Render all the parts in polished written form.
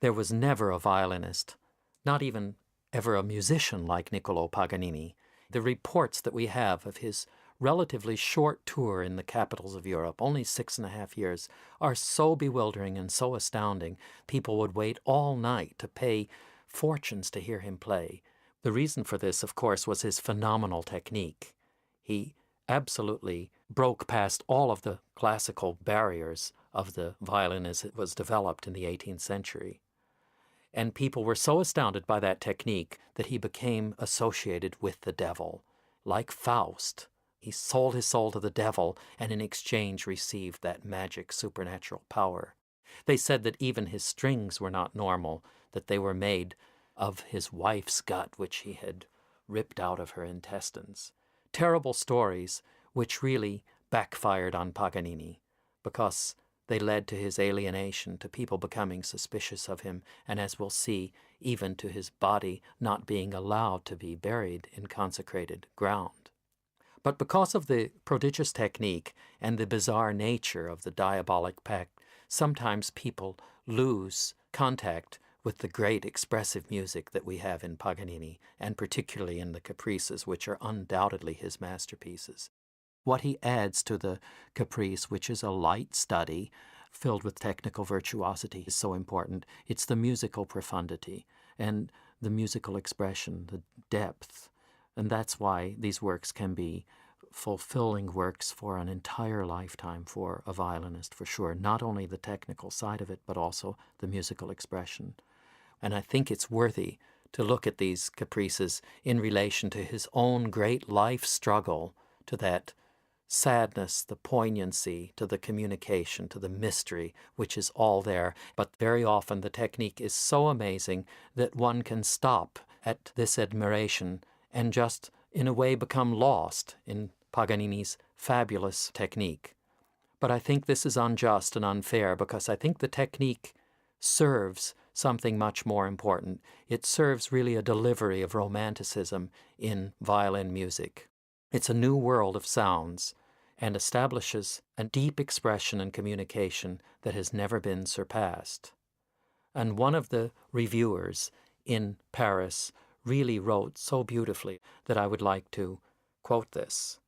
There was never a violinist, not even ever a musician like Niccolò Paganini. The reports that we have of his relatively short tour in the capitals of Europe, only 6.5 years, are so bewildering and so astounding. People would wait all night to pay fortunes to hear him play. The reason for this, of course, was his phenomenal technique. He absolutely broke past all of the classical barriers of the violin as it was developed in the 18th century. And people were so astounded by that technique that he became associated with the devil. Like Faust, he sold his soul to the devil and in exchange received that magic supernatural power. They said that even his strings were not normal, that they were made of his wife's gut, which he had ripped out of her intestines. Terrible stories which really backfired on Paganini because they led to his alienation, to people becoming suspicious of him, and as we'll see, even to his body not being allowed to be buried in consecrated ground. But because of the prodigious technique and the bizarre nature of the diabolic pact, sometimes people lose contact with the great expressive music that we have in Paganini, and particularly in the Caprices, which are undoubtedly his masterpieces. What he adds to the Caprice, which is a light study filled with technical virtuosity, is so important. It's the musical profundity and the musical expression, the depth. And that's why these works can be fulfilling works for an entire lifetime for a violinist, for sure. Not only the technical side of it, but also the musical expression. And I think it's worthy to look at these Caprices in relation to his own great life struggle, to that sadness, the poignancy, to the communication, to the mystery, which is all there. But very often the technique is so amazing that one can stop at this admiration and just, in a way, become lost in Paganini's fabulous technique. But I think this is unjust and unfair because I think the technique serves something much more important. It serves really a delivery of romanticism in violin music. It's a new world of sounds and establishes a deep expression and communication that has never been surpassed. And one of the reviewers in Paris really wrote so beautifully that I would like to quote this.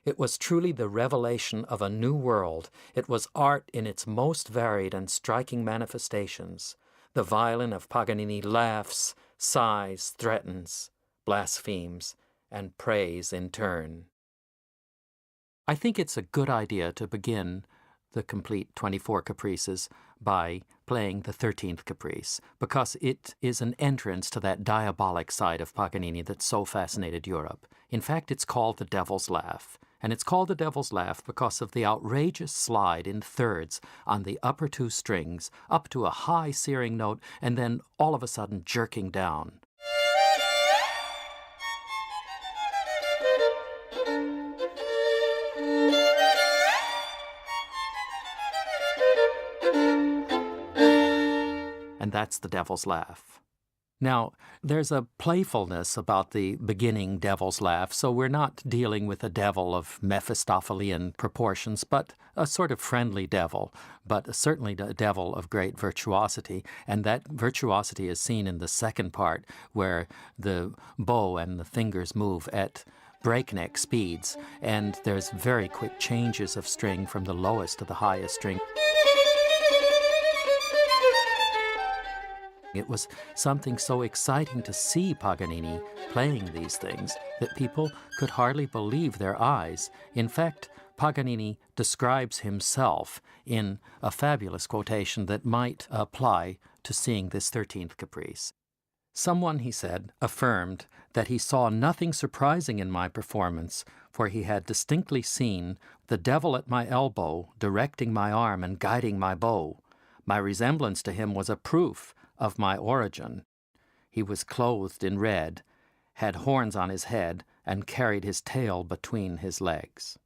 It was truly the revelation of a new world. It was art in its most varied and striking manifestations. The violin of Paganini laughs, sighs, threatens, blasphemes, and prays in turn. I think it's a good idea to begin the complete 24 Caprices by playing the 13th Caprice, because it is an entrance to that diabolic side of Paganini that so fascinated Europe. In fact, it's called the Devil's Laugh, and it's called the Devil's Laugh because of the outrageous slide in thirds on the upper two strings up to a high searing note and then all of a sudden jerking down. And that's the Devil's Laugh. Now, there's a playfulness about the beginning Devil's Laugh, so we're not dealing with a devil of Mephistophelian proportions, but a sort of friendly devil, but certainly a devil of great virtuosity, and that virtuosity is seen in the second part, where the bow and the fingers move at breakneck speeds, and there's very quick changes of string from the lowest to the highest string. It was something so exciting to see Paganini playing these things that people could hardly believe their eyes. In fact, Paganini describes himself in a fabulous quotation that might apply to seeing this 13th Caprice. Someone, he said, affirmed that he saw nothing surprising in my performance, for he had distinctly seen the devil at my elbow, directing my arm and guiding my bow. My resemblance to him was a proof of my origin. He was clothed in red, had horns on his head, and carried his tail between his legs.